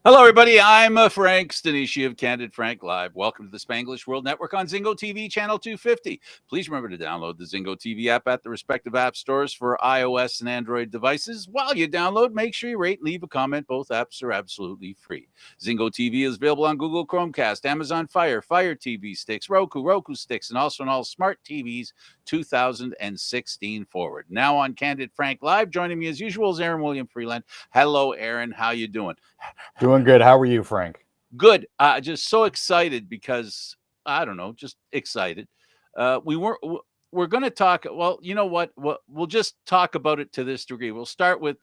Hello, everybody. I'm Frank Stanisci of Candid Frank Live. Welcome to the Spanglish World Network on Zingo TV, channel 250. Please remember to download the Zingo TV app at the respective app stores for iOS and Android devices. While you download, make sure you rate and leave a comment. Both apps are absolutely free. Zingo TV is available on Google Chromecast, Amazon Fire, Fire TV sticks, Roku sticks, and also on all smart TVs 2016 forward. Now on Candid Frank Live, joining me as usual is Aaron William Freeland. Hello, Aaron. How you doing? Doing good. How are you, Frank? Good. Just so excited because I don't know, just excited. We're going to talk. Well, you know what? We'll just talk about it to this degree. We'll start with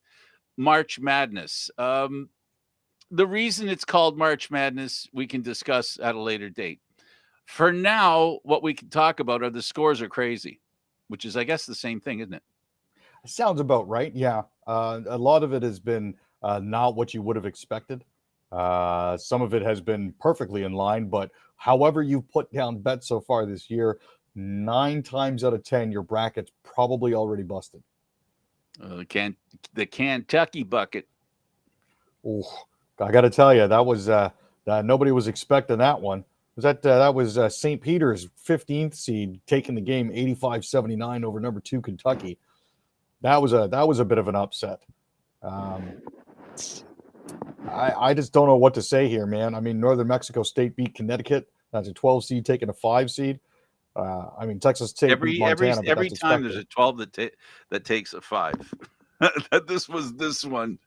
March Madness. The reason it's called March Madness, we can discuss at a later date. For now, what we can talk about are the scores are crazy, which is, I guess, the same thing, isn't it? Sounds about right. Yeah. A lot of it has been not what you would have expected. Some of it has been perfectly in line, but however you've put down bets so far this year, 9 times out of 10, your bracket's probably already busted. The Kentucky bucket. Oh, I got to tell you, that was nobody was expecting that one. That was St. Peter's 15th seed taking the game 85-79 over number 2 Kentucky. That was a bit of an upset. I just don't know what to say here, man. I mean, Northern Mexico State beat Connecticut. That's a 12 seed taking a 5 seed. I mean, Texas State beat Montana. Every time there's a 12 that takes a 5. This was this one.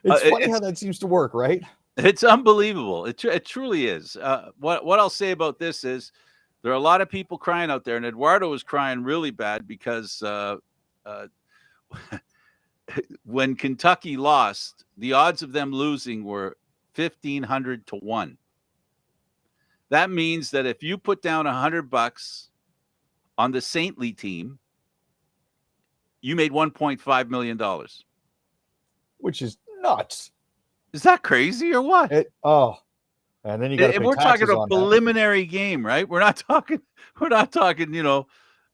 It's funny how that seems to work, right? It's unbelievable. It truly is. What I'll say about this is there are a lot of people crying out there, and Eduardo was crying really bad because when Kentucky lost, the odds of them losing were 1,500 to 1. That means that if you put down $100 on the Saintly team, you made $1.5 million. Which is nuts. Is that crazy or what? And then you got to pay we're taxes talking a on preliminary game, right? We're not talking,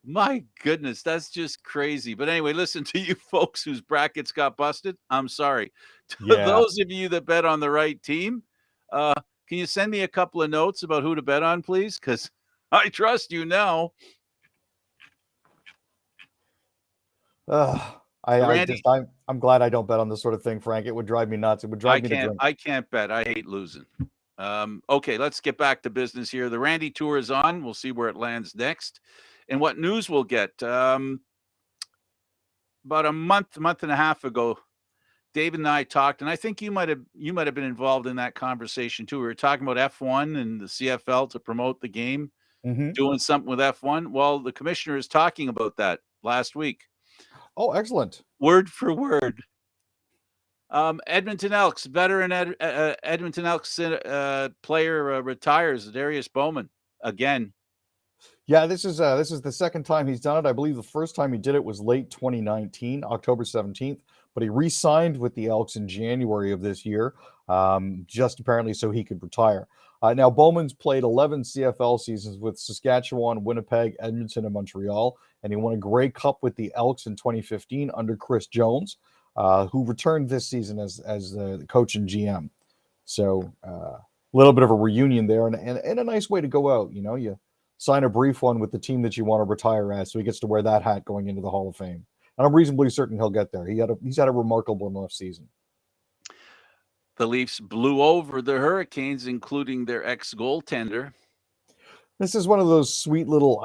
my goodness, that's just crazy. But anyway, listen, to you folks whose brackets got busted, I'm sorry. To those of you that bet on the right team, can you send me a couple of notes about who to bet on, please? Because I trust you now. I'm glad I don't bet on this sort of thing, Frank. It would drive me nuts. It would drive me to drink. I can't bet. I hate losing. Okay, let's get back to business here. The Randy Tour is on. We'll see where it lands next. And what news we'll get. About a month and a half ago, David and I talked, and I think you might have been involved in that conversation too. We were talking about F1 and the CFL to promote the game, doing something with F1. Well, the commissioner is talking about that last week. Oh, excellent. Word for word. Edmonton Elks, veteran Edmonton Elks player retires, Darius Bowman, again. Yeah, this is the second time he's done it. I believe the first time he did it was late 2019, October 17th, but he re-signed with the Elks in January of this year, just apparently so he could retire. Now, Bowman's played 11 CFL seasons with Saskatchewan, Winnipeg, Edmonton, and Montreal, and he won a Grey Cup with the Elks in 2015 under Chris Jones, who returned this season as the coach and GM. So a little bit of a reunion there, and a nice way to go out. You know, you sign a brief one with the team that you want to retire at, so he gets to wear that hat going into the Hall of Fame. And I'm reasonably certain he'll get there. He's had a remarkable enough season. The Leafs blew over the Hurricanes, including their ex-goaltender. This is one of those sweet little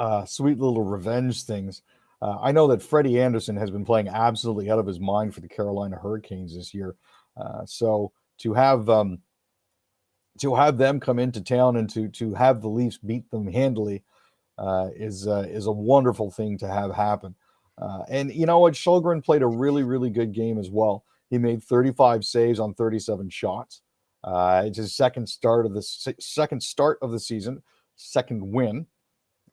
revenge things. I know that Freddie Anderson has been playing absolutely out of his mind for the Carolina Hurricanes this year. So to have them come into town and to have the Leafs beat them handily is a wonderful thing to have happen. And you know what? Sjögren played a really, really good game as well. He made 35 saves on 37 shots. It's his second start of the season, second win.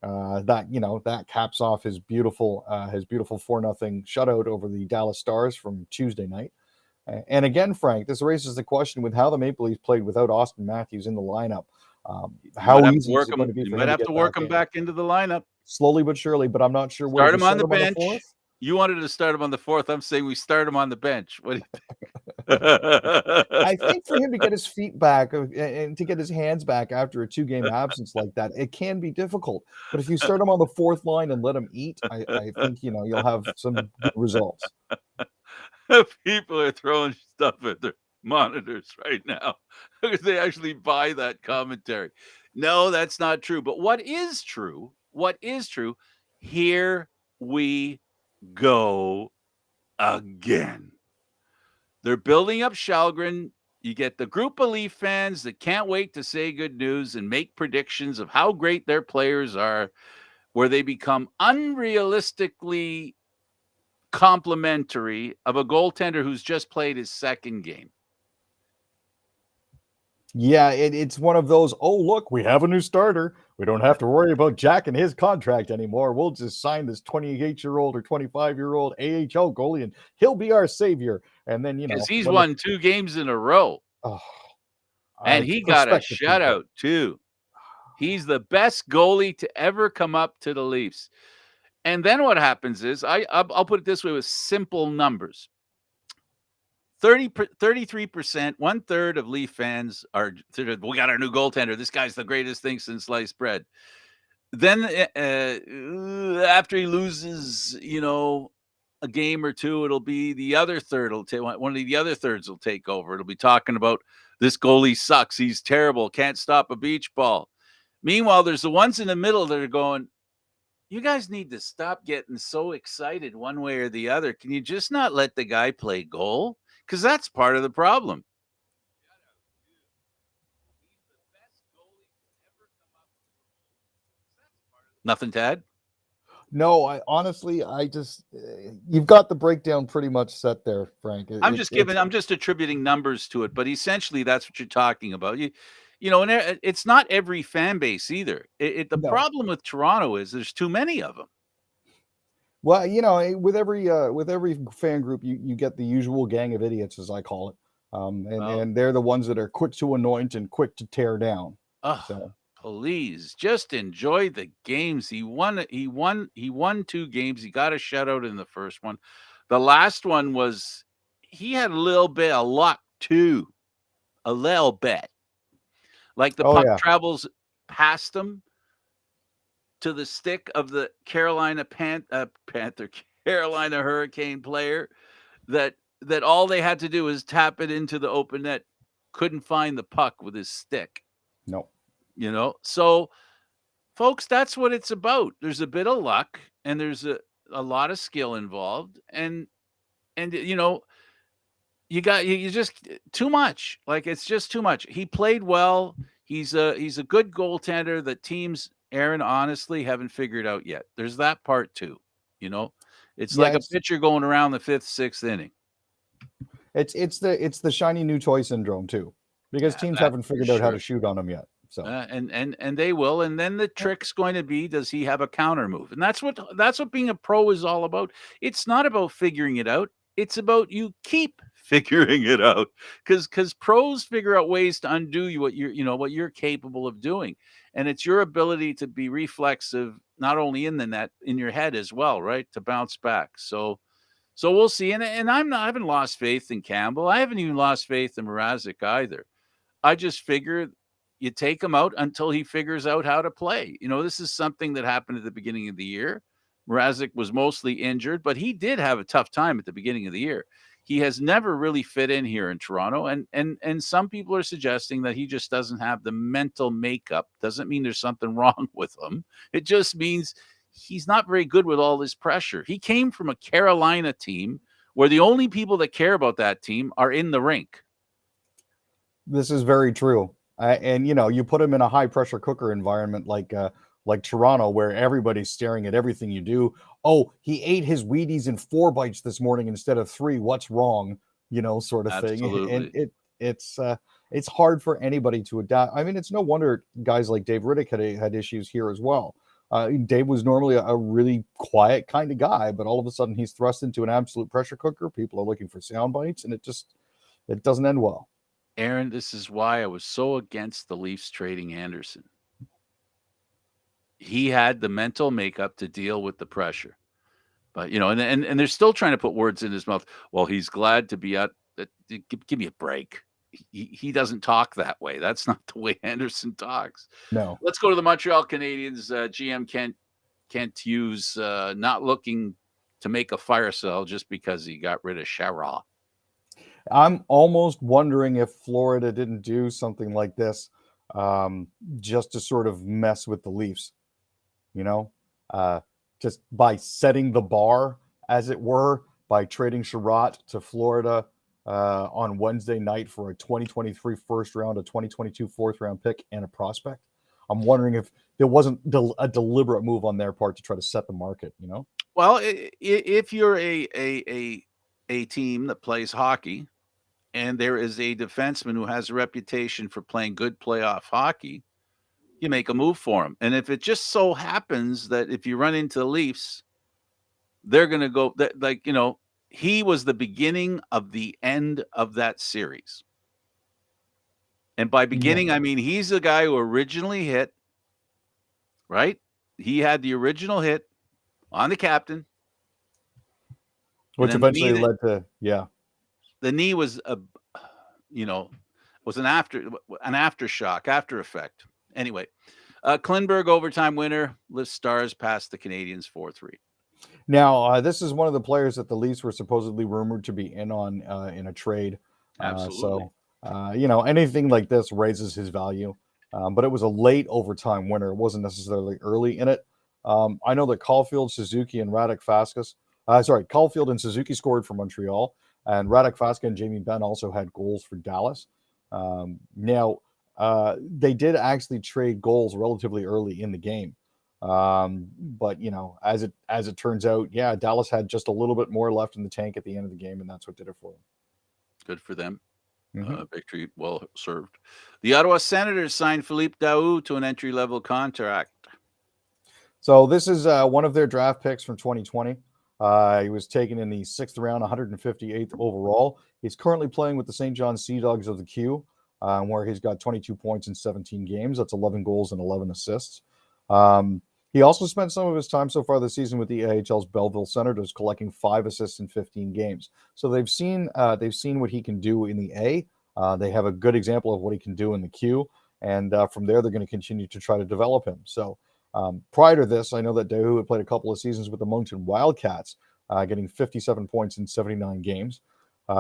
That caps off his beautiful 4-0 shutout over the Dallas Stars from Tuesday night. And again, Frank, this raises the question with how the Maple Leafs played without Austin Matthews in the lineup. How easy is it going to be for him to get back into the lineup? Slowly but surely, but I'm not sure where. Start him on the bench. You wanted to start him on the 4th. I'm saying we start him on the bench. What do I you think for him to get his feet back and to get his hands back after a 2-game absence like that, it can be difficult. But if you start him on the 4th line and let him eat, I think, you'll have some good results. People are throwing stuff at their monitors right now because they actually buy that commentary. No, that's not true. But what is true, here we go again. They're building up Shalgren. You get the group of Leaf fans that can't wait to say good news and make predictions of how great their players are, where they become unrealistically complimentary of a goaltender who's just played his second game. Yeah, it's one of those, oh, look, we have a new starter. We don't have to worry about Jack and his contract anymore. We'll just sign this 28-year-old or 25-year-old AHL goalie, and he'll be our savior. And then, Because he's won 2 games in a row. Oh, And he got a shutout, too. He's the best goalie to ever come up to the Leafs. And then what happens is, I'll put it this way with simple numbers. 33%, 1/3 of Leaf fans are, we got our new goaltender. This guy's the greatest thing since sliced bread. Then after he loses, a game or two, it'll be the other third. One of the other thirds will take over. It'll be talking about this goalie sucks. He's terrible. Can't stop a beach ball. Meanwhile, there's the ones in the middle that are going, you guys need to stop getting so excited one way or the other. Can you just not let the guy play goal? Because that's part of the problem. Nothing to add? No, honestly, you've got the breakdown pretty much set there, Frank. I'm just attributing numbers to it, but essentially that's what you're talking about. And it's not every fan base either. The problem with Toronto is there's too many of them. Well, with every fan group, you get the usual gang of idiots, as I call it, and they're the ones that are quick to anoint and quick to tear down. So. Please just enjoy the games. He won 2 games. He got a shutout in the first one. The last one he had a little bit of luck too. A little bit. Like the puck travels past him to the stick of the Carolina Hurricane player that all they had to do was tap it into the open net. Couldn't find the puck with his stick. No. So folks, that's what it's about. There's a bit of luck and there's a lot of skill involved. And you just too much. Like, it's just too much. He played well. He's a good goaltender that teams, Aaron, honestly haven't figured out yet. There's that part too. It's like a pitcher going around the 5th, 6th inning. It's the shiny new toy syndrome too, because teams haven't figured out how to shoot on him yet. So and they will. And then the trick's going to be, does he have a counter move? And that's what being a pro is all about. It's not about figuring it out. It's about you keep figuring it out, because pros figure out ways to undo what you're capable of doing. And it's your ability to be reflexive, not only in the net, in your head as well, right? To bounce back. So we'll see. And I haven't lost faith in Campbell. I haven't even lost faith in Mrazek either. I just figure you take him out until he figures out how to play. This is something that happened at the beginning of the year. Mrazek was mostly injured, but he did have a tough time at the beginning of the year. He has never really fit in here in Toronto. And some people are suggesting that he just doesn't have the mental makeup. Doesn't mean there's something wrong with him. It just means he's not very good with all this pressure. He came from a Carolina team where the only people that care about that team are in the rink. This is very true. And you put him in a high pressure cooker environment like Toronto, where everybody's staring at everything you do. Oh, he ate his Wheaties in 4 bites this morning instead of 3. What's wrong? Sort of Absolutely. thing. And it's hard for anybody to adapt. I mean, it's no wonder guys like Dave Riddick had issues here as well. Dave was normally a really quiet kind of guy, but all of a sudden he's thrust into an absolute pressure cooker. People are looking for sound bites, and it doesn't end well. Aaron, this is why I was so against the Leafs trading Anderson. He had the mental makeup to deal with the pressure. But, and they're still trying to put words in his mouth. Well, he's glad to be out. Give me a break. He doesn't talk that way. That's not the way Anderson talks. No. Let's go to the Montreal Canadiens. GM Kent Hughes not looking to make a fire sale just because he got rid of Sherratt. I'm almost wondering if Florida didn't do something like this just to sort of mess with the Leafs, just by setting the bar, as it were, by trading Sherratt to Florida on Wednesday night for a 2023 first round, a 2022 fourth round pick, and a prospect. I'm wondering if there wasn't a deliberate move on their part to try to set the market, Well, if you're a team that plays hockey and there is a defenseman who has a reputation for playing good playoff hockey, you make a move for him. And if it just so happens that if you run into the Leafs, they're going to go he was the beginning of the end of that series. And by beginning, I mean, he's the guy who originally hit, right? He had the original hit on the captain. Which eventually led to, the knee was was an aftershock, after effect. Anyway, Klingberg overtime winner lifts Stars past the Canadiens 4-3. Now, this is one of the players that the Leafs were supposedly rumored to be in on in a trade. Absolutely. So, anything like this raises his value. But it was a late overtime winner. It wasn't necessarily early in it. I know that Caulfield, Suzuki, and Caulfield and Suzuki scored for Montreal, and Radek Faska and Jamie Benn also had goals for Dallas. Now, they did actually trade goals relatively early in the game. But as it turns out, Dallas had just a little bit more left in the tank at the end of the game, and that's what did it for them. Good for them. Victory well served. The Ottawa Senators signed Philippe Daou to an entry-level contract. So this is one of their draft picks from 2020. He was taken in the 6th round, 158th overall. He's currently playing with the St. John Sea Dogs of the Q, where he's got 22 points in 17 games. That's 11 goals and 11 assists. He also spent some of his time so far this season with the AHL's Belleville Senators, collecting 5 assists in 15 games. So they've seen what he can do in the A. They have a good example of what he can do in the Q, and from there they're going to continue to try to develop him. So prior to this, I know that Daou had played a couple of seasons with the Moncton Wildcats, getting 57 points in 79 games.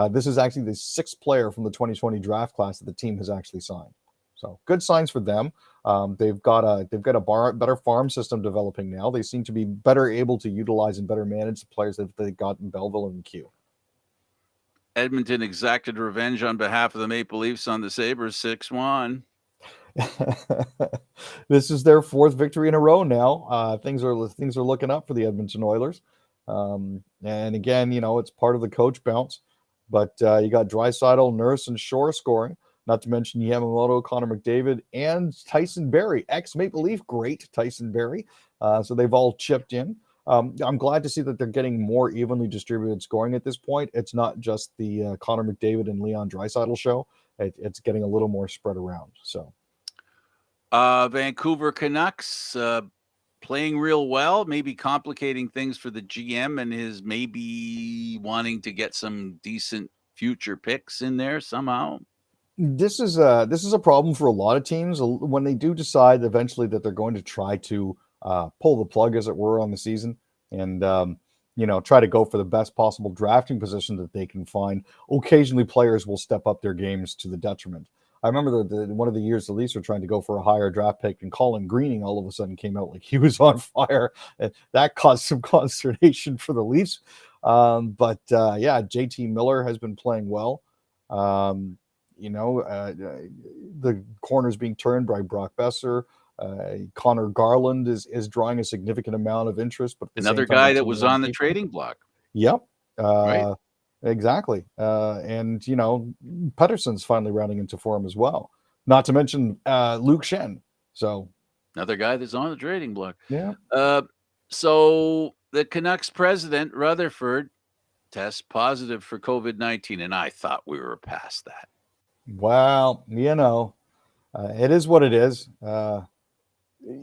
This is actually the 6th player from the 2020 draft class that the team has actually signed. So good signs for them. They've got a better farm system developing now. They seem to be better able to utilize and better manage the players that they got in Belleville and Q. Edmonton exacted revenge on behalf of the Maple Leafs on the Sabres, 6-1. This is their 4th victory in a row now. Things are looking up for the Edmonton Oilers. And again, it's part of the coach bounce. But you got Draisaitl, Nurse, and Shore scoring. Not to mention Yamamoto, Connor McDavid, and Tyson Barrie, ex-Maple Leaf great Tyson Barrie. So they've all chipped in. I'm glad to see that they're getting more evenly distributed scoring at this point. It's not just the Connor McDavid and Leon Draisaitl show. It's getting a little more spread around. So, Vancouver Canucks playing real well, maybe complicating things for the GM and his maybe wanting to get some decent future picks in there somehow. This is a problem for a lot of teams when they do decide eventually that they're going to try to pull the plug, as it were, on the season and try to go for the best possible drafting position that they can find. Occasionally, players will step up their games to the detriment. I remember one of the years the Leafs were trying to go for a higher draft pick, and Colin Greening all of a sudden came out like he was on fire, and that caused some consternation for the Leafs. But JT Miller has been playing well. The corners being turned by Brock Besser. Connor Garland is drawing a significant amount of interest, but another guy that was on the trading block. Yep. Right. Exactly. And Pettersson's finally rounding into form as well. Not to mention Luke Shen. So another guy that's on the trading block. Yeah. So the Canucks president Rutherford tests positive for COVID-19, and I thought we were past that. Well, it is what it is.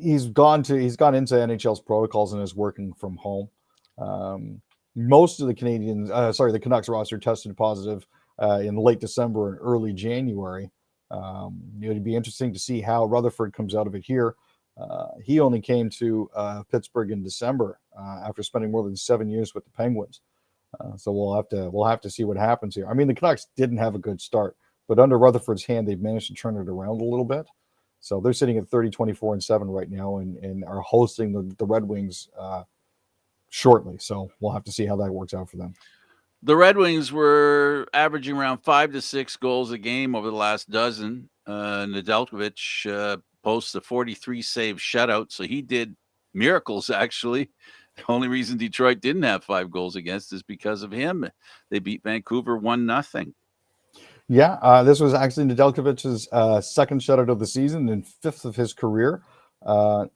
He's gone into NHL's protocols and is working from home. Most of the the Canucks roster tested positive in late December and early January. It'd be interesting to see how Rutherford comes out of it here. He only came to Pittsburgh in December after spending more than 7 years with the Penguins. So we'll have to see what happens here. I mean, the Canucks didn't have a good start, but under Rutherford's hand, they've managed to turn it around a little bit. So they're sitting at 30-24-7 right now, and are hosting the Red Wings shortly. So we'll have to see how that works out for them. The Red Wings were averaging around 5 to 6 goals a game over the last dozen. Nedeljkovic posts a 43 save shutout, so he did miracles, actually. The only reason Detroit didn't have 5 goals against is because of him. They beat Vancouver 1-0. Yeah, this was actually Nedeljkovic's second shutout of the season and 5th of his career.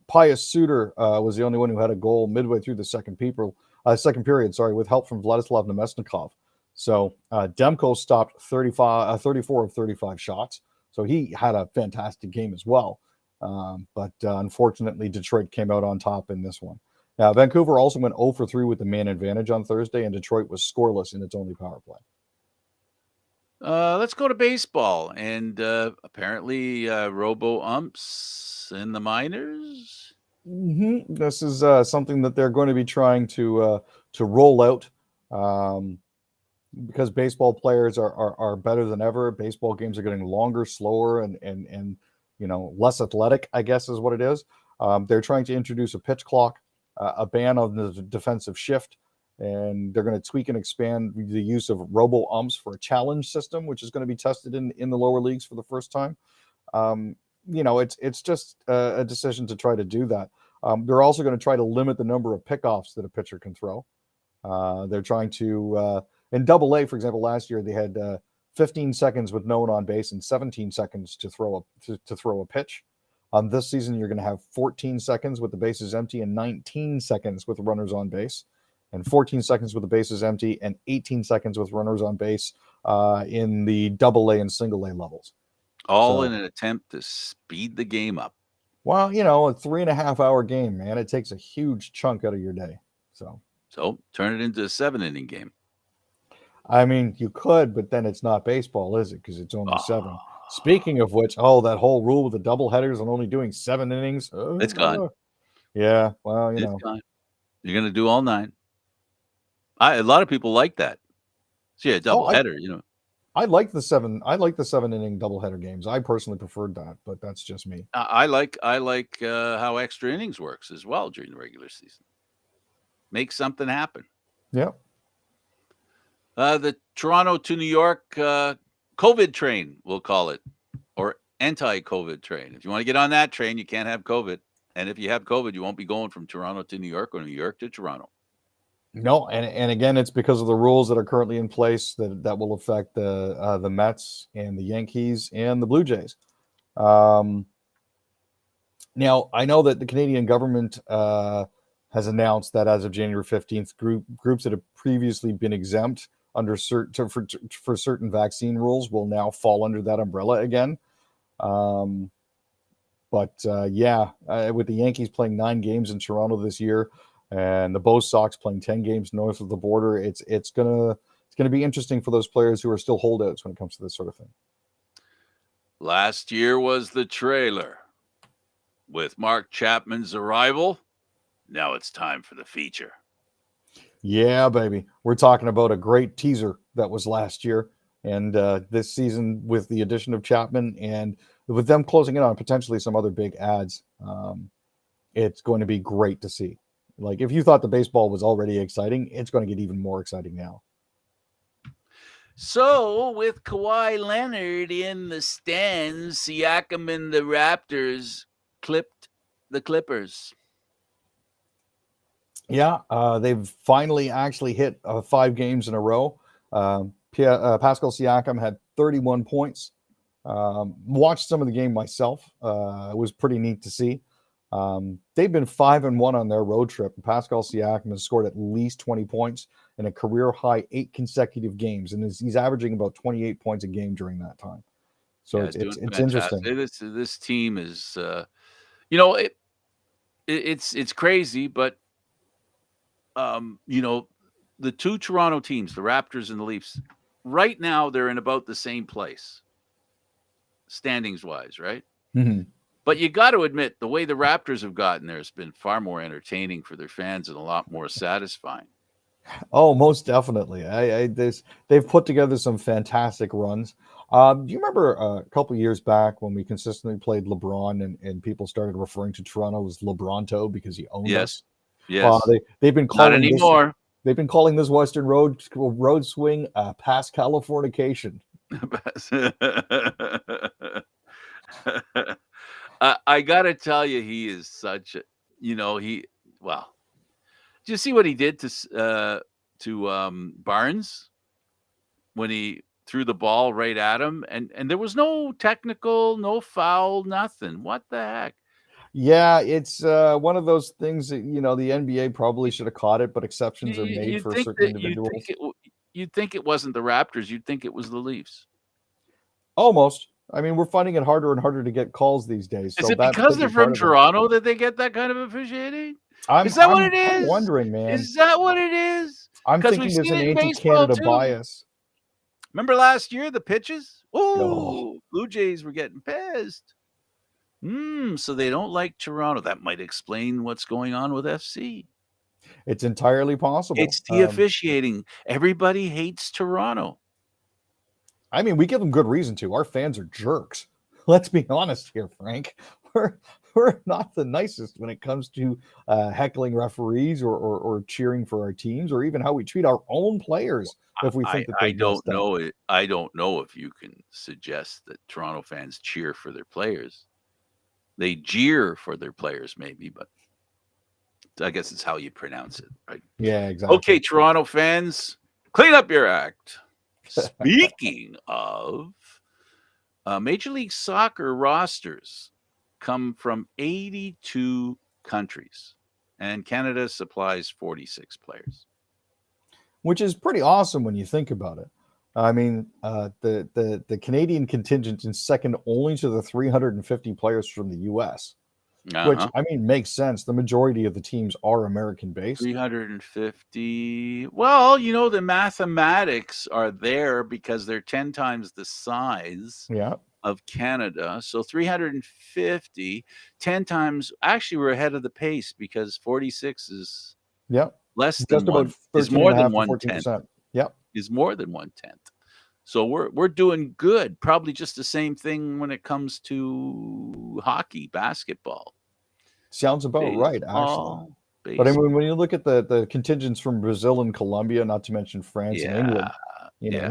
Pius Suter was the only one who had a goal midway through the second period, with help from Vladislav Nemesnikov. So Demko stopped 34 of 35 shots. So he had a fantastic game as well. But unfortunately, Detroit came out on top in this one. Now, Vancouver also went 0 for 3 with the man advantage on Thursday, and Detroit was scoreless in its only power play. Let's go to baseball. And apparently robo-umps in the minors. Mm-hmm. This is something that they're going to be trying to roll out because baseball players are better than ever. Baseball games are getting longer, slower, and less athletic, I guess is what it is. They're trying to introduce a pitch clock, a ban on the defensive shift, and they're going to tweak and expand the use of robo umps for a challenge system, which is going to be tested in the lower leagues for the first time. It's just a decision to try to do that. They're also going to try to limit the number of pickoffs that a pitcher can throw. They're trying to, in Double-A, for example, last year they had 15 seconds with no one on base and 17 seconds to throw a pitch. This season, you're going to have 14 seconds with the bases empty and 19 seconds with runners on base, and 14 seconds with the bases empty and 18 seconds with runners on base in the Double-A and Single-A levels. All in an attempt to speed the game up. Well, a 3.5-hour game, man, it takes a huge chunk out of your day. So turn it into a 7-inning game. I mean, you could, but then it's not baseball, is it? Because it's only 7. Speaking of which, that whole rule with the double headers and only doing 7 innings. It's gone. Yeah, well, it's gone. You're going to do all 9. A lot of people like that. So yeah, double header, I like the 7-inning doubleheader games. I personally preferred that, but that's just me. I like how extra innings works as well during the regular season. Make something happen. Yep. The Toronto to New York COVID train, we'll call it, or anti-COVID train. If you want to get on that train, you can't have COVID. And if you have COVID, you won't be going from Toronto to New York or New York to Toronto. No, and again, it's because of the rules that are currently in place that will affect the Mets and the Yankees and the Blue Jays. Now, I know that the Canadian government has announced that as of January 15th, groups that have previously been exempt under for certain vaccine rules will now fall under that umbrella again. With the Yankees playing 9 games in Toronto this year, and the Bo Sox playing 10 games north of the border, it's gonna be interesting for those players who are still holdouts when it comes to this sort of thing. Last year was the trailer. With Mark Chapman's arrival, now it's time for the feature. Yeah, baby. We're talking about a great teaser that was last year. And this season, with the addition of Chapman and with them closing in on potentially some other big ads, it's going to be great to see. Like, if you thought the baseball was already exciting, it's going to get even more exciting now. So, with Kawhi Leonard in the stands, Siakam and the Raptors clipped the Clippers. Yeah, they've finally actually hit 5 games in a row. Pascal Siakam had 31 points. Watched some of the game myself. It was pretty neat to see. They've been 5-1 on their road trip. Pascal Siakam has scored at least 20 points in a career high 8 consecutive games, and he's averaging about 28 points a game during that time. So it's interesting. This team is, it's crazy, but the two Toronto teams, the Raptors and the Leafs, right now they're in about the same place, standings wise, right? Mm-hmm. But you got to admit, the way the Raptors have gotten there has been far more entertaining for their fans and a lot more satisfying. Oh, most definitely. They've put together some fantastic runs. Do you remember a couple years back when we consistently played LeBron and people started referring to Toronto as LeBronto because he owned us? Yes. They've been Not calling anymore. They've been calling this Western road swing past Californication. I got to tell you, he is such a, well, did you see what he did to Barnes when he threw the ball right at him? And there was no technical, no foul, nothing. What the heck? Yeah, it's one of those things that, the NBA probably should have caught it, but exceptions are made You'd for think certain that individuals. you'd think it wasn't the Raptors. You'd think it was the Leafs. Almost. I mean, we're finding it harder and harder to get calls these days. Is So it that because could be they're part from of it. Toronto that they get that kind of officiating? Is that what I'm it is? wondering, man. Is that what it is? I'm Because we've thinking there's seen an it in baseball anti-Canada too. bias. Remember last year, the pitches? Oh. Oh, Blue Jays were getting pissed. So they don't like Toronto. That might explain what's going on with FC. It's entirely possible. It's the officiating. Everybody hates Toronto. I mean, we give them good reason to. Our fans are jerks. Let's be honest here, Frank. We're not the nicest when it comes to heckling referees or cheering for our teams, or even how we treat our own players. If we think that I don't know it. I don't know if you can suggest that Toronto fans cheer for their players. They jeer for their players, maybe, but I guess it's how you pronounce it, right? Yeah, exactly. Okay, Toronto fans, clean up your act. Speaking of, Major League Soccer rosters come from 82 countries, and Canada supplies 46 players. Which is pretty awesome when you think about it. I mean, the Canadian contingent is second only to the 350 players from the U.S., which, I mean, makes sense. The majority of the teams are American-based. 350. Well, the mathematics are there because they're 10 times the size of Canada. So 350, 10 times. Actually, we're ahead of the pace because 46 is less than one. Is more than 1/10. Yep. Is more than 1/10. So we're doing good. Probably just the same thing when it comes to hockey, basketball. Sounds about right, actually. Baseball. But I mean, when you look at the contingents from Brazil and Colombia, not to mention France and England,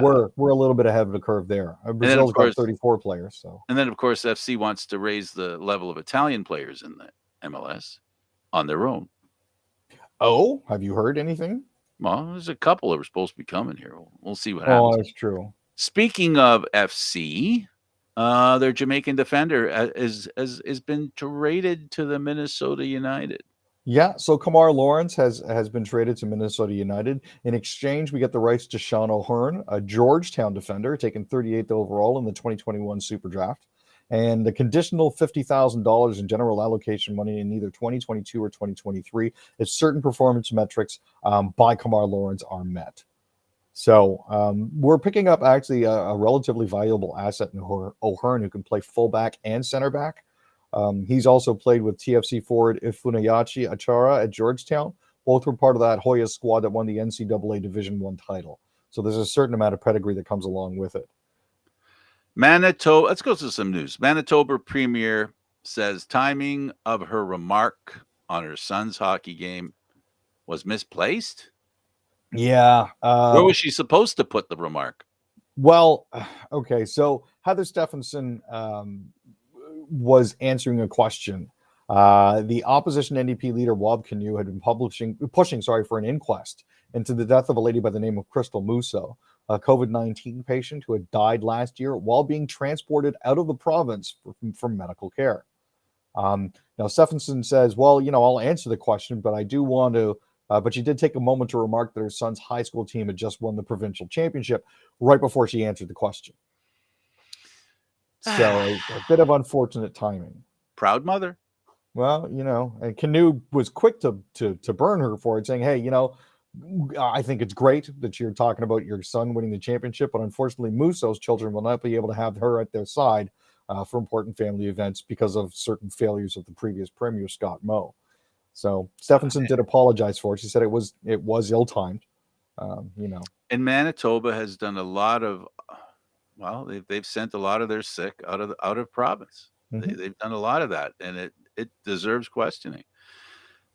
we're a little bit ahead of the curve there. Brazil's got 34 players. So, and then of course FC wants to raise the level of Italian players in the MLS on their own. Oh, have you heard anything? Well, there's a couple that were supposed to be coming here. We'll see what happens. Oh, that's true. Speaking of FC, their Jamaican defender has been traded to the Minnesota United. Yeah, so Kamar Lawrence has been traded to Minnesota United. In exchange, we get the rights to Sean O'Hearn, a Georgetown defender, taken 38th overall in the 2021 Super Draft, and the conditional $50,000 in general allocation money in either 2022 or 2023 if certain performance metrics by Kamar Lawrence are met. So we're picking up actually a relatively valuable asset in O'Hearn, who can play fullback and center back. He's also played with TFC forward Ifunayachi Achara at Georgetown. Both were part of that Hoya squad that won the NCAA Division I title. So there's a certain amount of pedigree that comes along with it. Manitoba, let's go to some news. Manitoba Premier says timing of her remark on her son's hockey game was misplaced. Yeah. Where was she supposed to put the remark? Well, okay. So Heather Stephenson was answering a question. The opposition NDP leader, Wab Canoe, had been pushing for an inquest into the death of a lady by the name of Crystal Musso, a COVID-19 patient who had died last year while being transported out of the province for medical care. Now, Stephenson says, well, I'll answer the question, but I do want to, but she did take a moment to remark that her son's high school team had just won the provincial championship right before she answered the question. So a bit of unfortunate timing. Proud mother. Well, and Canoe was quick to burn her for it, saying, "Hey, I think it's great that you're talking about your son winning the championship, but unfortunately, Musso's children will not be able to have her at their side for important family events because of certain failures of the previous premier, Scott Moe." So Stephenson did apologize for it. She said it was ill-timed. And Manitoba has done a lot of, well, they've sent a lot of their sick out of province. Mhm. They've done a lot of that, and it deserves questioning.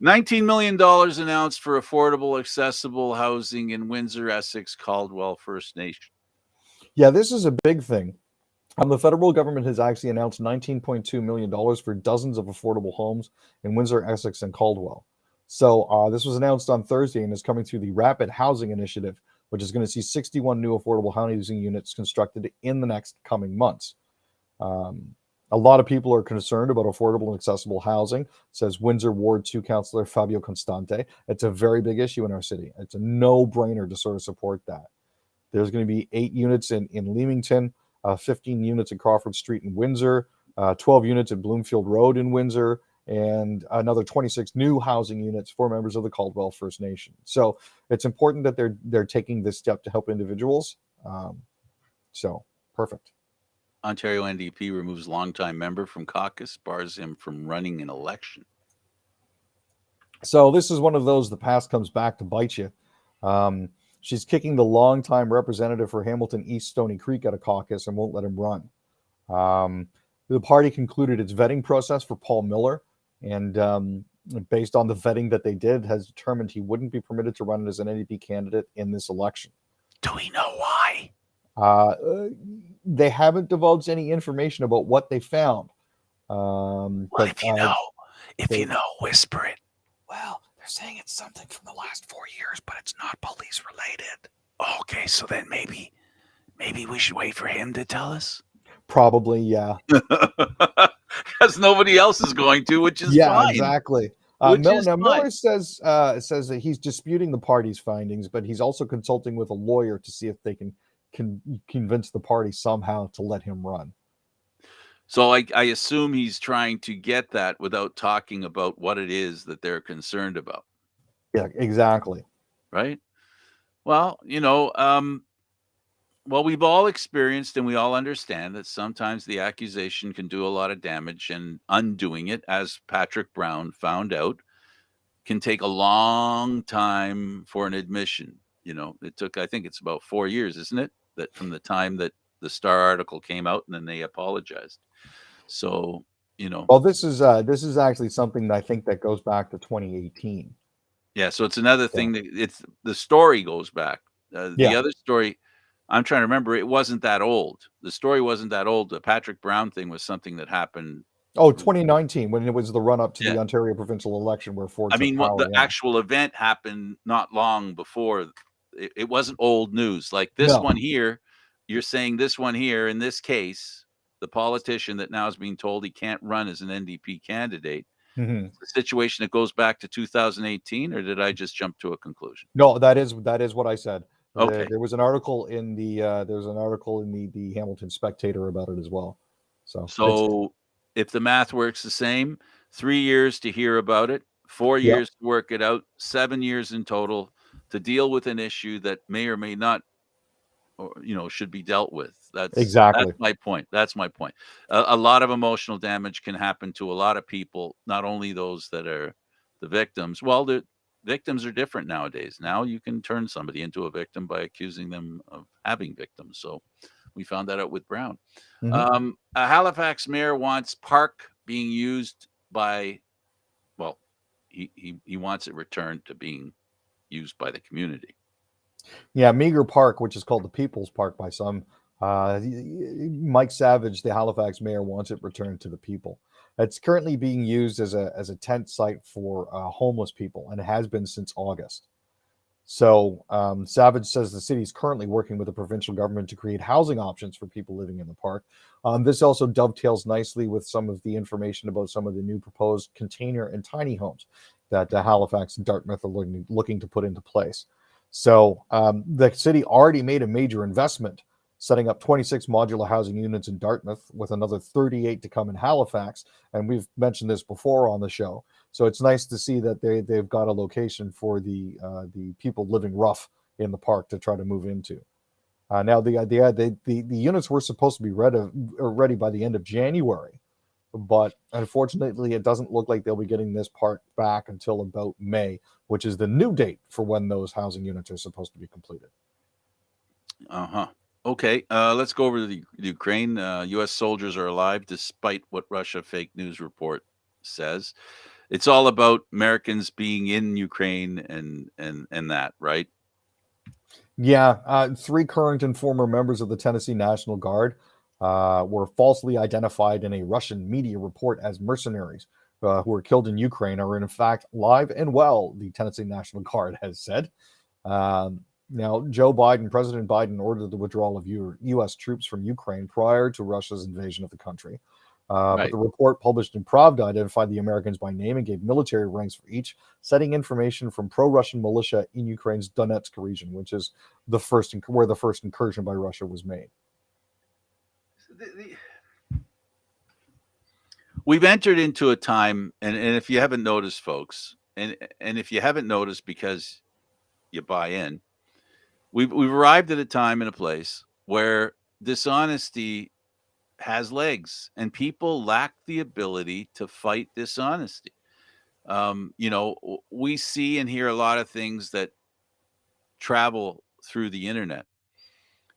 $19 million announced for affordable, accessible housing in Windsor, Essex, Caldwell First Nation. Yeah, this is a big thing. The federal government has actually announced $19.2 million for dozens of affordable homes in Windsor, Essex, and Caldwell. So this was announced on Thursday and is coming through the Rapid Housing Initiative, which is going to see 61 new affordable housing units constructed in the next coming months. A lot of people are concerned about affordable and accessible housing, says Windsor Ward 2 Councillor Fabio Constante. It's a very big issue in our city. It's a no-brainer to sort of support that. There's going to be 8 units in Leamington, 15 units in Crawford Street in Windsor, 12 units at Bloomfield Road in Windsor, and another 26 new housing units for members of the Caldwell First Nation. So it's important that they're taking this step to help individuals. So perfect. Ontario NDP removes longtime member from caucus, bars him from running an election. So this is one of those, the past comes back to bite you. She's kicking the longtime representative for Hamilton East Stony Creek out of caucus and won't let him run. The party concluded its vetting process for Paul Miller, and based on the vetting that they did, has determined he wouldn't be permitted to run as an NDP candidate in this election. Do we know why? They haven't divulged any information about what they found. Well, if you know, whisper it. Well, they're saying it's something from the last 4 years, but it's not police related. Okay, so then maybe we should wait for him to tell us. Probably, yeah. Because nobody else is going to, which is fine. Exactly. Miller says that he's disputing the party's findings, but he's also consulting with a lawyer to see if they can convince the party somehow to let him run. So I assume he's trying to get that without talking about what it is that they're concerned about. Yeah, exactly. Right? Well, we've all experienced and we all understand that sometimes the accusation can do a lot of damage, and undoing it, as Patrick Brown found out, can take a long time for an admission. It took, I think it's about 4 years, isn't it? That from the time that the Star article came out and then they apologized. So, Well, this is actually something that I think that goes back to 2018. Yeah, so it's another thing that the story goes back. The other story, I'm trying to remember, it wasn't that old. The story wasn't that old. The Patrick Brown thing was something that happened. 2019, when it was the run-up to the Ontario provincial election where Ford took power, the actual event happened not long before. It wasn't old news. Like this one here, you're saying this one here, in this case, the politician that now is being told he can't run as an NDP candidate. Mm-hmm. The situation that goes back to 2018, or did I just jump to a conclusion? No, that is what I said. Okay. There was an article in the Hamilton Spectator about it as well. So if the math works the same, 3 years to hear about it, 4 years to work it out, 7 years in total to deal with an issue that may or may not, or should be dealt with. That's my point. That's my point. A lot of emotional damage can happen to a lot of people, not only those that are the victims. Well, the victims are different nowadays. Now you can turn somebody into a victim by accusing them of having victims. So we found that out with Brown. Mm-hmm. A Halifax mayor wants park being used by, well, he wants it returned to being used by the community. Yeah, Meagher Park, which is called the People's Park by some, Mike Savage, the Halifax mayor, wants it returned to the people. It's currently being used as a tent site for homeless people, and it has been since August. So Savage says the city is currently working with the provincial government to create housing options for people living in the park. This also dovetails nicely with some of the information about some of the new proposed container and tiny homes that Halifax and Dartmouth are looking to put into place. So the city already made a major investment setting up 26 modular housing units in Dartmouth, with another 38 to come in Halifax. And we've mentioned this before on the show. So it's nice to see that they've got a location for the people living rough in the park to try to move into. Now the units were supposed to be ready by the end of January, but unfortunately, it doesn't look like they'll be getting this park back until about May, which is the new date for when those housing units are supposed to be completed. Okay, let's go over to the Ukraine. U.S. soldiers are alive despite what Russia fake news report says. It's all about Americans being in Ukraine and that, right? Yeah, 3 current and former members of the Tennessee National Guard were falsely identified in a Russian media report as mercenaries who were killed in Ukraine are in fact alive and well, the Tennessee National Guard has said. Now, President Biden ordered the withdrawal of U.S. troops from Ukraine prior to Russia's invasion of the country. But the report published in Pravda identified the Americans by name and gave military ranks for each, citing information from pro-Russian militia in Ukraine's Donetsk region, which is where the first incursion by Russia was made. We've entered into a time, and if you haven't noticed, folks, and if you haven't noticed because you buy in, we've arrived at a time and a place where dishonesty has legs, and people lack the ability to fight dishonesty. We see and hear a lot of things that travel through the internet.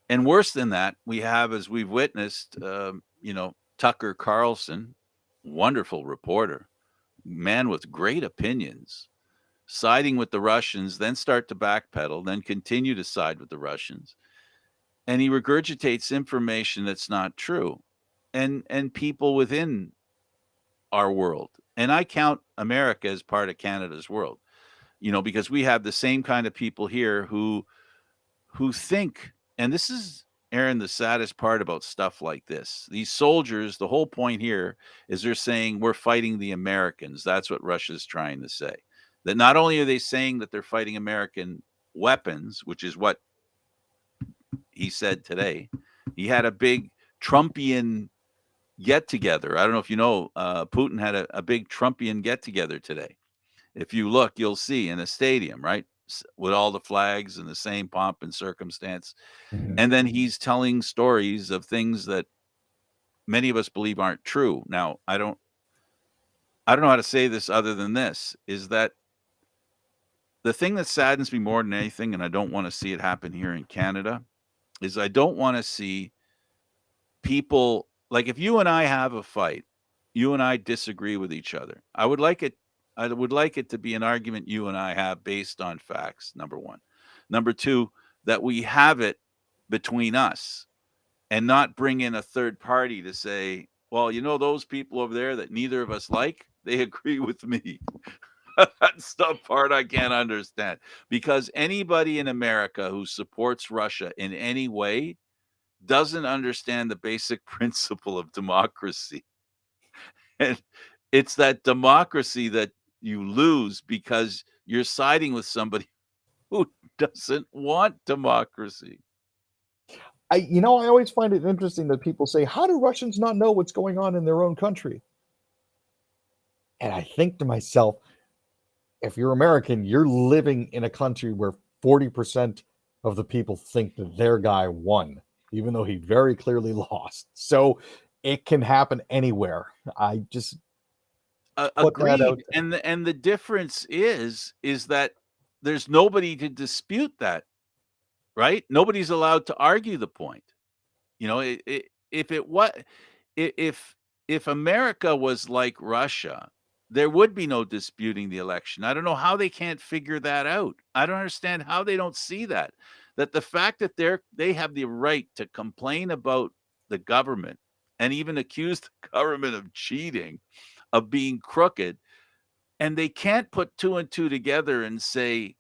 And worse than that, we have, as we've witnessed, Tucker Carlson, wonderful reporter, man with great opinions, siding with the Russians, then start to backpedal, then continue to side with the Russians. And he regurgitates information that's not true. And people within our world, and I count America as part of Canada's world, because we have the same kind of people here who think, and this is, Aaron, the saddest part about stuff like this. These soldiers, the whole point here is they're saying we're fighting the Americans. That's what Russia's trying to say. That not only are they saying that they're fighting American weapons, which is what he said today. He had a big Trumpian get together. I don't know if you know, Putin had a big Trumpian get together today. If you look, you'll see in a stadium, right? With all the flags and the same pomp and circumstance. Mm-hmm. And then he's telling stories of things that many of us believe aren't true. Now, I don't know how to say this other than this, is that the thing that saddens me more than anything, and I don't want to see it happen here in Canada, is I don't want to see people, like if you and I have a fight, you and I disagree with each other. I would like it to be an argument you and I have based on facts, number one. Number two, that we have it between us and not bring in a third party to say, well, those people over there that neither of us like, they agree with me. That's the part I can't understand. Because anybody in America who supports Russia in any way doesn't understand the basic principle of democracy. And it's that democracy that you lose because you're siding with somebody who doesn't want democracy. I always find it interesting that people say, how do Russians not know what's going on in their own country? And I think to myself, if you're American, you're living in a country where 40% of the people think that their guy won, even though he very clearly lost. So it can happen anywhere. I just agreed. And the difference is that there's nobody to dispute that, right? Nobody's allowed to argue the point. If America was like Russia, there would be no disputing the election. I don't know how they can't figure that out. I don't understand how they don't see that the fact that they have the right to complain about the government and even accuse the government of cheating, of being crooked, and they can't put two and two together and say,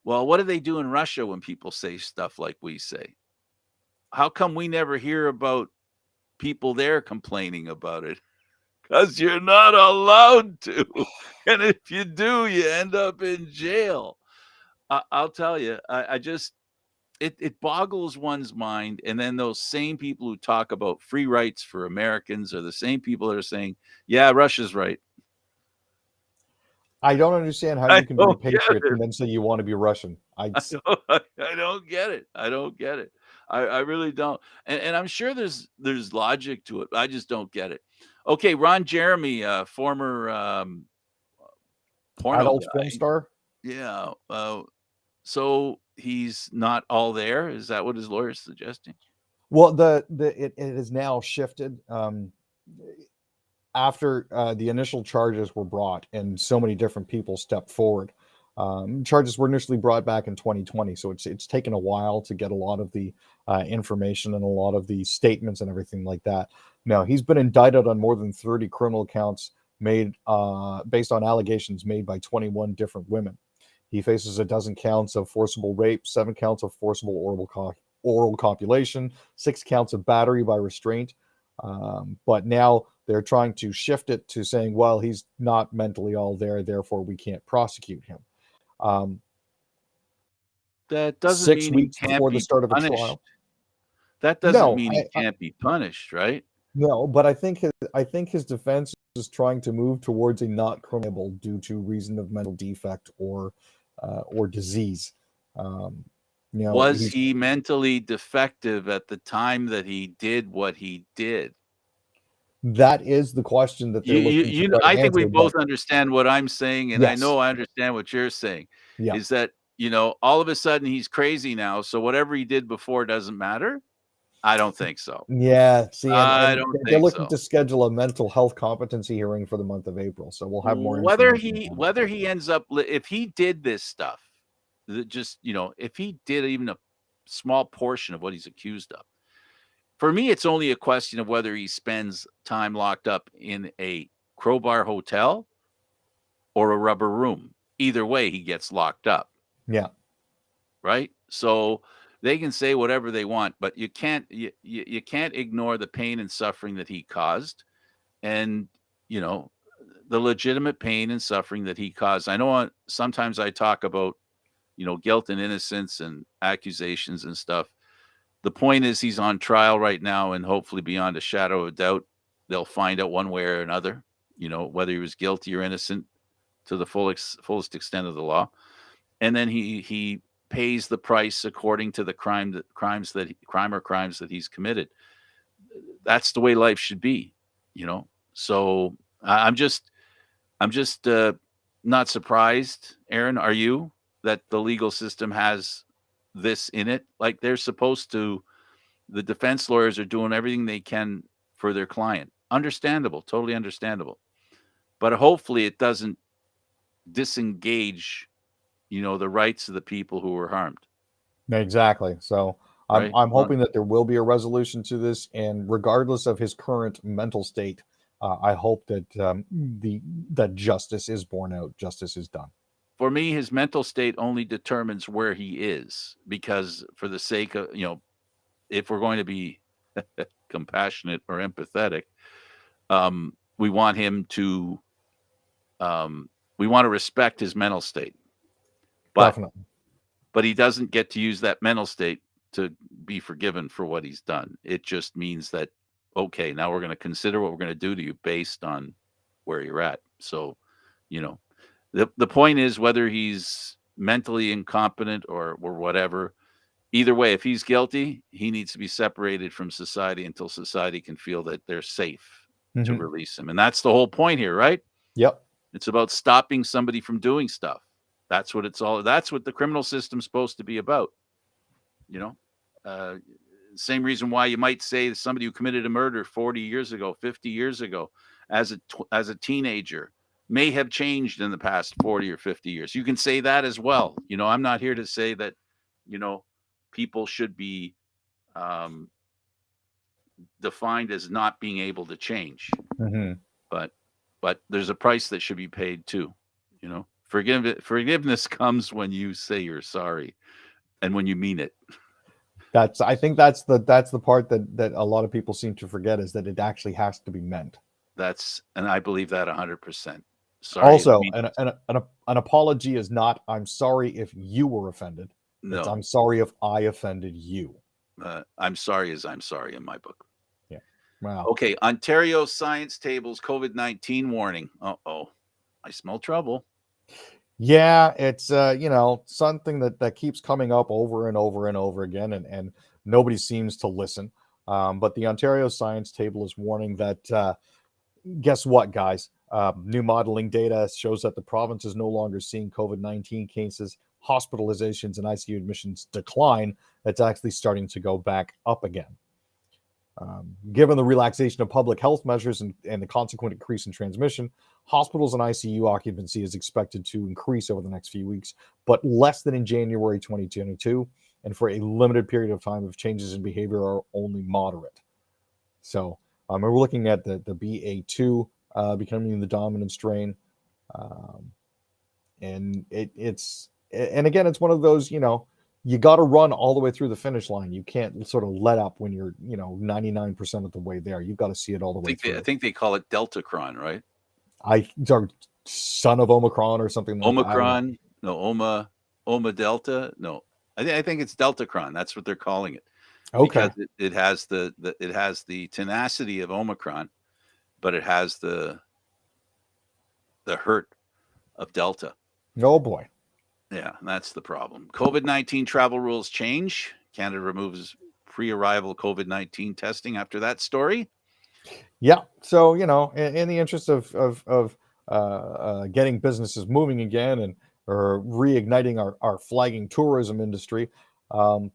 well, what do they do in Russia when people say stuff like we say? How come we never hear about people there complaining about it? Because you're not allowed to. And if you do, you end up in jail. I'll tell you, I just, it boggles one's mind. And then those same people who talk about free rights for Americans are the same people that are saying, yeah, Russia's right. I don't understand how I you can be a don't get patriot it. and then say you want to be Russian. I don't get it. I don't get it. I really don't. And I'm sure there's logic to it. I just don't get it. Okay, Ron Jeremy, former porno Adult film guy. star. Yeah. So he's not all there. Is that what his lawyer's suggesting? Well, it has now shifted after the initial charges were brought and so many different people stepped forward. Charges were initially brought back in 2020, so it's taken a while to get a lot of the information and a lot of the statements and everything like that. Now, he's been indicted on more than 30 criminal counts made based on allegations made by 21 different women. He faces a dozen counts of forcible rape, 7 counts of forcible oral copulation, 6 counts of battery by restraint. But now they're trying to shift it to saying, well, he's not mentally all there, therefore we can't prosecute him. That doesn't 6 mean he weeks can't before the be start of a punished. trial. That doesn't No, mean he can't be punished, right? no, but I think his defense is trying to move towards a not criminal due to reason of mental defect or disease. Was he mentally defective at the time that he did what he did? That is the question that they're looking to try I to think we answer. But both understand what I'm saying, and I yes, know I understand what you're saying. yeah, Is that, all of a sudden he's crazy now, so whatever he did before doesn't matter? I don't think so. yeah. See, I and don't they're think looking so. to schedule a mental health competency hearing for the month of April, so we'll have more Whether information he on that. whether he ends up if he did this stuff, just if he did even a small portion of what he's accused of, for me, it's only a question of whether he spends time locked up in a Crowbar hotel or a rubber room. Either way, he gets locked up, Yeah, right? So they can say whatever they want, but you can't ignore the pain and suffering that he caused, and you know the legitimate pain and suffering that he caused. I know sometimes I talk about guilt and innocence and accusations and stuff. The point is he's on trial right now, and hopefully beyond a shadow of a doubt, they'll find out one way or another, whether he was guilty or innocent to the fullest extent of the law. And then he pays the price according to the crime or crimes that he's committed. That's the way life should be. So I'm just not surprised, Aaron. Are you, that the legal system has this in it? Like they're supposed to. The defense lawyers are doing everything they can for their client. Understandable, totally understandable. But hopefully it doesn't disengage, the rights of the people who were harmed. exactly. So Right? I'm hoping that there will be a resolution to this, and regardless of his current mental state, I hope that that justice is borne out, justice is done. For me, his mental state only determines where he is, because for the sake of, if we're going to be compassionate or empathetic, we want him to, we want to respect his mental state. But Definitely. but he doesn't get to use that mental state to be forgiven for what he's done. It just means that, okay, now we're going to consider what we're going to do to you based on where you're at. So, you know, the point is, whether he's mentally incompetent or whatever, either way, if he's guilty, he needs to be separated from society until society can feel that they're safe to Mhm. release him. And that's the whole point here, right? Yep. It's about stopping somebody from doing stuff. That's what that's what the criminal system's supposed to be about. You know, uh, same reason why you might say somebody who committed a murder 40 years ago, 50 years ago, as a teenager, may have changed in the past 40 or 50 years. You can say that as well. I'm not here to say that, people should be um, defined as not being able to change, Mhm. but there's a price that should be paid too. Forgiveness comes when you say you're sorry and when you mean it. I think that's the part that a lot of people seem to forget, is that it actually has to be meant. And I believe that 100%. Sorry. Also, an apology is not, I'm sorry if you were offended. It's No. I'm sorry if I offended you. I'm sorry is I'm sorry in my book. Yeah. Wow. Okay, Ontario science tables COVID-19 warning. Uh-oh. I smell trouble. Yeah, it's something that keeps coming up over and over and over again, and nobody seems to listen. But the Ontario Science Table is warning that guess what, guys? New modeling data shows that the province is no longer seeing COVID-19 cases, hospitalizations, and ICU admissions decline. It's actually starting to go back up again. Given the relaxation of public health measures and the consequent increase in transmission, hospitals and ICU occupancy is expected to increase over the next few weeks, but less than in January 2022, and for a limited period of time if changes in behavior are only moderate. So we're looking at the BA2 becoming the dominant strain. And again, it's one of those, you got to run all the way through the finish line. You can't sort of let up when you're 99% of the way there. You've got to see it all the way through. I think they call it Deltacron, right? Or son of Omicron or something like Omicron, no, Oma Delta, no. I think it's Deltacron. That's what they're calling it. Okay. Because it has the tenacity of Omicron, but it has the hurt of Delta. Oh boy. Yeah, that's the problem. COVID-19 travel rules change. Canada removes pre-arrival COVID-19 testing after that story. Yeah. So, in the interest of getting businesses moving again and or reigniting our flagging tourism industry,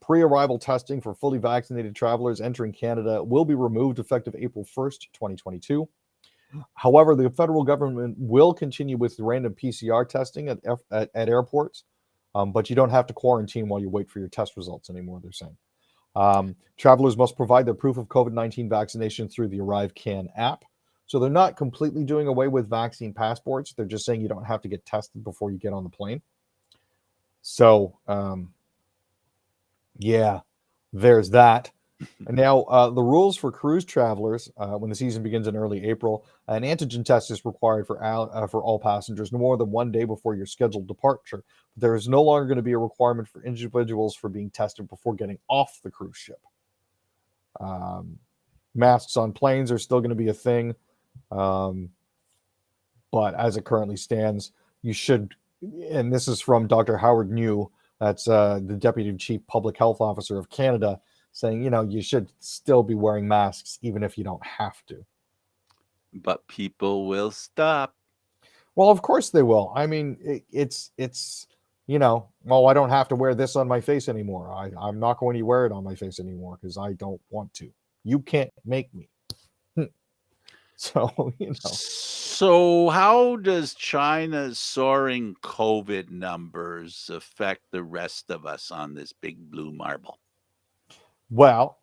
pre-arrival testing for fully vaccinated travelers entering Canada will be removed effective April 1st, 2022. However, the federal government will continue with random PCR testing at airports, but you don't have to quarantine while you wait for your test results anymore, they're saying. Travelers must provide their proof of COVID-19 vaccination through the ArriveCAN app. So they're not completely doing away with vaccine passports. They're just saying you don't have to get tested before you get on the plane. So, yeah, there's that. And now, the rules for cruise travelers when the season begins in early April, an antigen test is required for all passengers no more than 1 day before your scheduled departure. There is no longer going to be a requirement for individuals for being tested before getting off the cruise ship. Masks on planes are still going to be a thing, but as it currently stands, you should. And this is from Dr. Howard New, that's the Deputy Chief Public Health Officer of Canada, saying, you should still be wearing masks even if you don't have to. But people will stop. Well, of course they will. I mean, it's well, I don't have to wear this on my face anymore. I'm not going to wear it on my face anymore because I don't want to. You can't make me. So, So how does China's soaring COVID numbers affect the rest of us on this big blue marble? Well,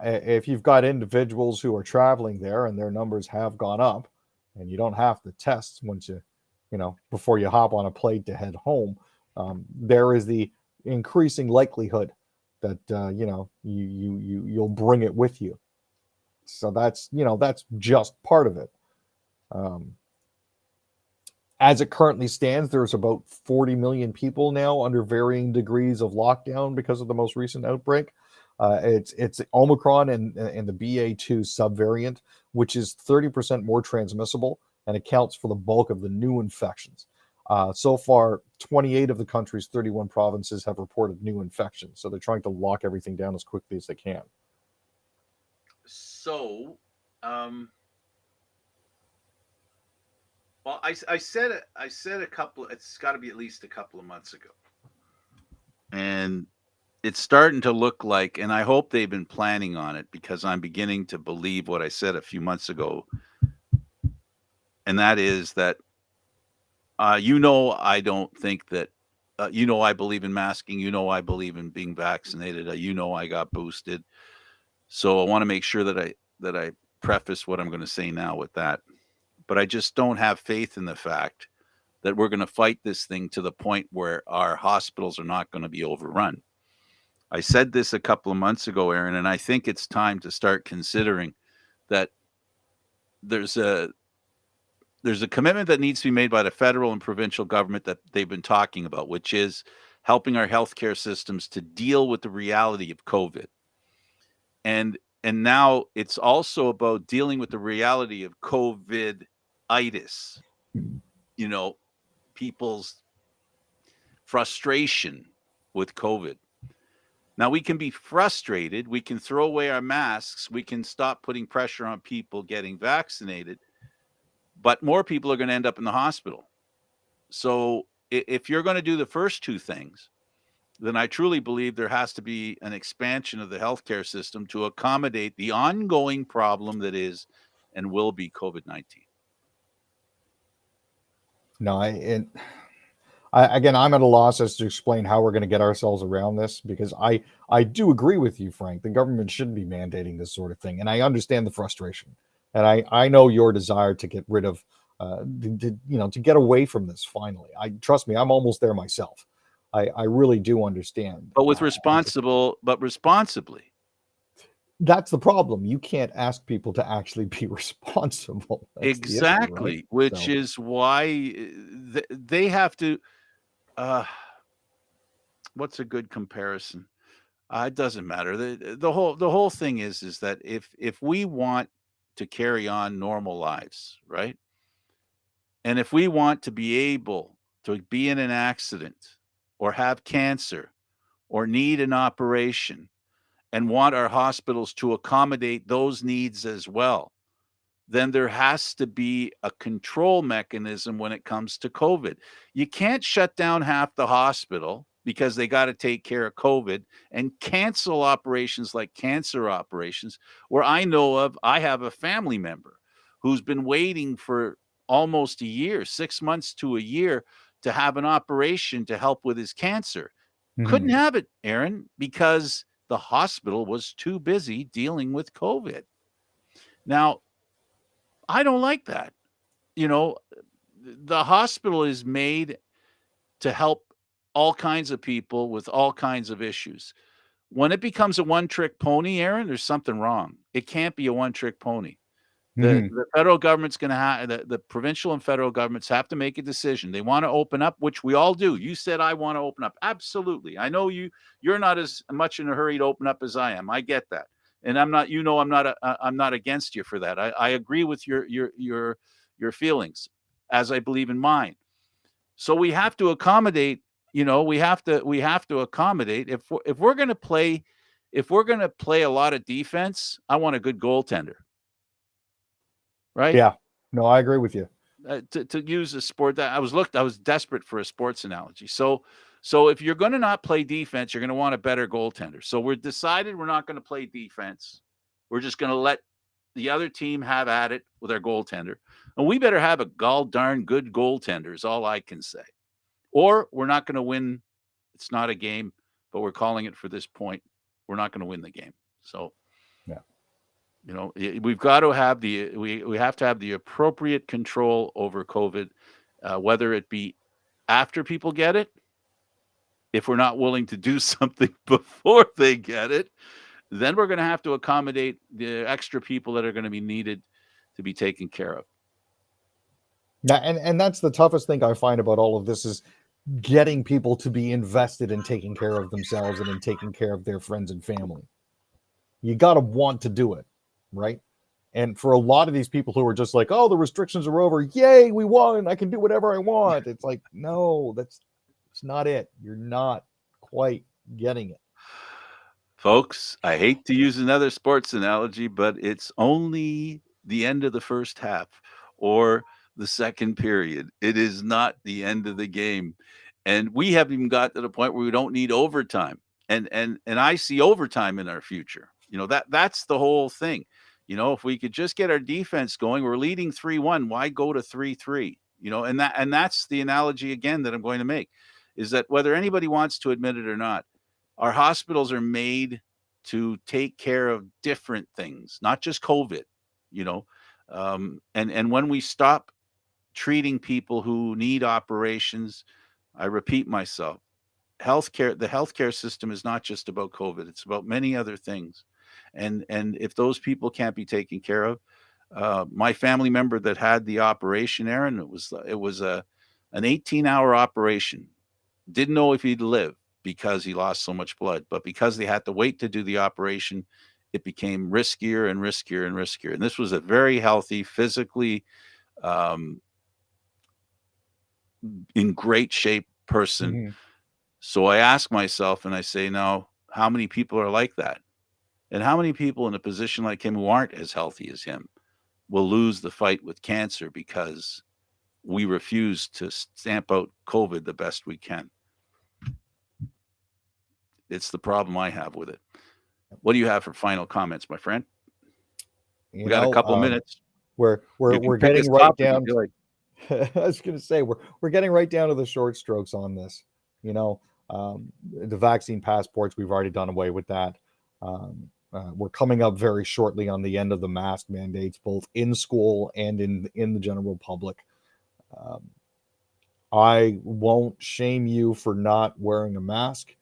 if you've got individuals who are traveling there and their numbers have gone up, and you don't have to test once before you hop on a plane to head home, there is the increasing likelihood that you'll bring it with you. So that's just part of it. As it currently stands, there's about 40 million people now under varying degrees of lockdown because of the most recent outbreak. It's Omicron and the BA2 subvariant, which is 30% more transmissible and accounts for the bulk of the new infections. So far, 28 of the country's 31 provinces have reported new infections. So they're trying to lock everything down as quickly as they can. So, well, I said a couple. It's got to be at least a couple of months ago, and it's starting to look like, and I hope they've been planning on it because I'm beginning to believe what I said a few months ago, and that is that, I don't think that, I believe in masking. I believe in being vaccinated. I got boosted. So I want to make sure that I preface what I'm going to say now with that. But I just don't have faith in the fact that we're going to fight this thing to the point where our hospitals are not going to be overrun. I said this a couple of months ago, Aaron, and I think it's time to start considering that there's a commitment that needs to be made by the federal and provincial government that they've been talking about, which is helping our healthcare systems to deal with the reality of COVID. And now it's also about dealing with the reality of COVID-itis, you know, people's frustration with COVID. Now we can be frustrated, we can throw away our masks, we can stop putting pressure on people getting vaccinated, but more people are going to end up in the hospital. So if you're going to do the first two things, then I truly believe there has to be an expansion of the healthcare system to accommodate the ongoing problem that is and will be COVID-19. No, again, I'm at a loss as to explain how we're going to get ourselves around this, because I do agree with you, Frank. The government shouldn't be mandating this sort of thing, and I understand the frustration, and I know your desire to get rid of, to get away from this finally. Trust me, I'm almost there myself. I really do understand. But responsibly. That's the problem. You can't ask people to actually be responsible. That's exactly, the issue, right? which is why they have to. What's a good comparison? It doesn't matter. The whole thing is that if we want to carry on normal lives, right, and if we want to be able to be in an accident or have cancer or need an operation and want our hospitals to accommodate those needs as well, then there has to be a control mechanism when it comes to COVID. You can't shut down half the hospital because they got to take care of COVID and cancel operations like cancer operations, where I know of, I have a family member who's been waiting for almost a year, 6 months to a year, to have an operation to help with his cancer. Couldn't have it, Aaron, because the hospital was too busy dealing with COVID. Now, I don't like that. The hospital is made to help all kinds of people with all kinds of issues. When it becomes a one-trick pony, Aaron, there's something wrong. It can't be a one-trick pony. The federal government's going to have, the provincial and federal governments have to make a decision. They want to open up, which we all do. You said, I want to open up. Absolutely. I know you're not as much in a hurry to open up as I am. I get that. And I'm not, I'm not against you for that. I agree with your feelings, as I believe in mine. So we have to accommodate, we have to accommodate. If we're going to play a lot of defense, I want a good goaltender. Right? Yeah. No, I agree with you. To use a sport that I was desperate for a sports analogy. So if you're going to not play defense, you're going to want a better goaltender. So we're decided we're not going to play defense. We're just going to let the other team have at it with our goaltender. And we better have a gall darn good goaltender is all I can say. Or we're not going to win. It's not a game, but we're calling it for this point. We're not going to win the game. So yeah. We've got to have we have to have the appropriate control over COVID, whether it be after people get it, if we're not willing to do something before they get it, then we're going to have to accommodate the extra people that are going to be needed to be taken care of. Yeah, and that's the toughest thing I find about all of this is getting people to be invested in taking care of themselves and in taking care of their friends and family. You got to want to do it, right? And for a lot of these people who are just like, oh, the restrictions are over. Yay, we won. I can do whatever I want. It's like, no, it's not it. You're not quite getting it. Folks, I hate to use another sports analogy, but it's only the end of the first half or the second period. It is not the end of the game. And we haven't even got to the point where we don't need overtime. And I see overtime in our future. That's the whole thing. If we could just get our defense going, we're leading 3-1. Why go to 3-3? And that's the analogy again that I'm going to make, is that whether anybody wants to admit it or not, our hospitals are made to take care of different things, not just COVID. And when we stop treating people who need operations, I repeat myself, the healthcare system is not just about COVID. It's about many other things. And if those people can't be taken care of, my family member that had the operation, Aaron, it was an 18-hour operation. didn't know if he'd live because he lost so much blood. But because they had to wait to do the operation, it became riskier and riskier and riskier. And this was a very healthy, physically in great shape person. Mm-hmm. So I ask myself and I say, now, how many people are like that? And how many people in a position like him who aren't as healthy as him will lose the fight with cancer because we refuse to stamp out COVID the best we can? It's the problem I have with it. What do you have for final comments, my friend? We got a couple minutes. We're getting right down. I was going to say we're getting right down to the short strokes on this. You know, the vaccine passports, we've already done away with that. We're coming up very shortly on the end of the mask mandates, both in school and in the general public. I won't shame you for not wearing a mask.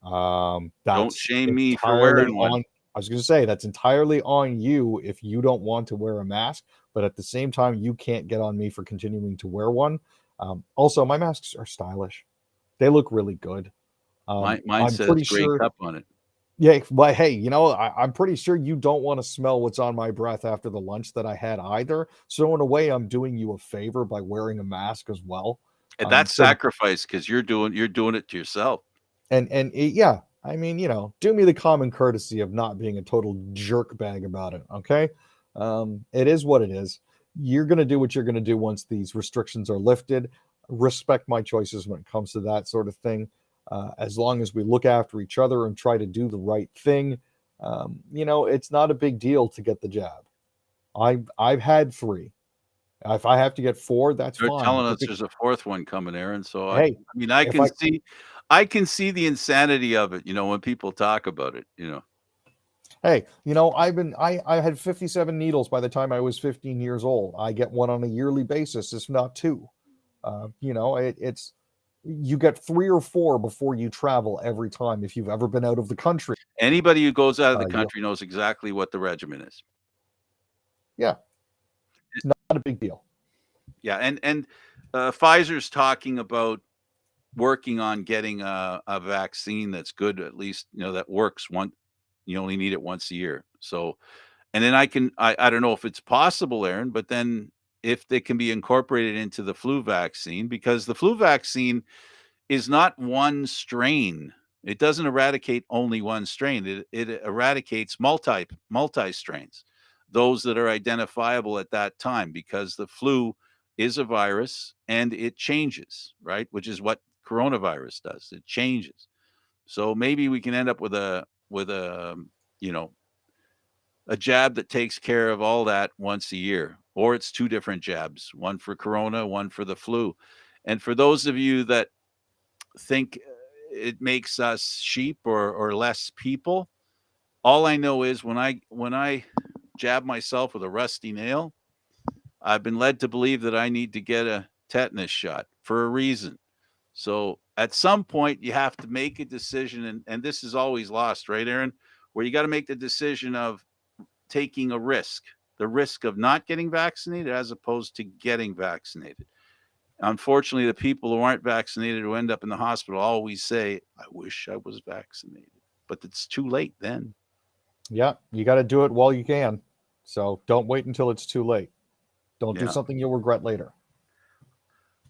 Don't shame me for wearing one. I was going to say that's entirely on you if you don't want to wear a mask, but at the same time, you can't get on me for continuing to wear one. Also, my masks are stylish; they look really good. Mine says Grey Cup on it. Yeah, but hey, you know, I'm pretty sure you don't want to smell what's on my breath after the lunch that I had either. So in a way, I'm doing you a favor by wearing a mask as well. And that's sacrifice because you're doing it to yourself. Yeah, I mean, you know, do me the common courtesy of not being a total jerk bag about it. Okay, it is what it is. You're gonna do what you're gonna do once these restrictions are lifted. Respect my choices when it comes to that sort of thing. As long as we look after each other and try to do the right thing, you know, it's not a big deal to get the jab. I've had 3. If I have to get 4, that's fine. They're telling us there's a 4th one coming, Aaron. So hey, I can see the insanity of it. You know, when people talk about it. You know. Hey, you know, I had 57 needles by the time I was 15 years old. I get one on a yearly basis, if not 2. You know, it's. You get 3 or 4 before you travel every time if you've ever been out of the country. Anybody who goes out of the country knows exactly what the regimen is. Yeah. It's not a big deal. Yeah, and Pfizer's talking about working on getting a vaccine that's good, at least, you know, that works you only need it once a year. So, and then I don't know if it's possible, Aaron, but then if they can be incorporated into the flu vaccine, because the flu vaccine is not one strain. It doesn't eradicate only one strain. It eradicates multi strains, those that are identifiable at that time, because the flu is a virus and it changes, right? Which is what coronavirus does. It changes. So maybe we can end up with a you know, a jab that takes care of all that once a year, or it's 2 different jabs, one for corona, one for the flu. And for those of you that think it makes us sheep or less people, all I know is when I jab myself with a rusty nail, I've been led to believe that I need to get a tetanus shot for a reason. So at some point you have to make a decision, and this is always lost, right, Aaron? Where you got to make the decision of taking a risk, the risk of not getting vaccinated as opposed to getting vaccinated. Unfortunately, the people who aren't vaccinated who end up in the hospital always say, I wish I was vaccinated, but it's too late then. Yeah, you got to do it while you can. So don't wait until it's too late. Don't do something you'll regret later.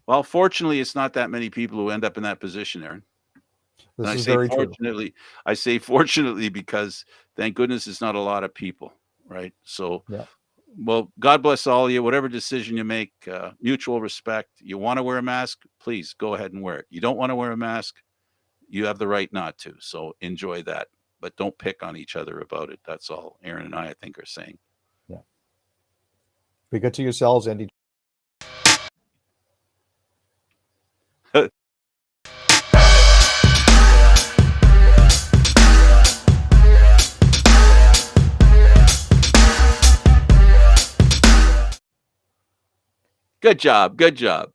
Well, fortunately, it's not that many people who end up in that position, Aaron. This is very true. I say fortunately because thank goodness it's not a lot of people, right? So, well, God bless all of you. Whatever decision you make, mutual respect. You want to wear a mask, please go ahead and wear it. You don't want to wear a mask, you have the right not to. So enjoy that, but don't pick on each other about it. That's all Aaron and I think, are saying. Yeah. Be good to yourselves and each Good job. Good job.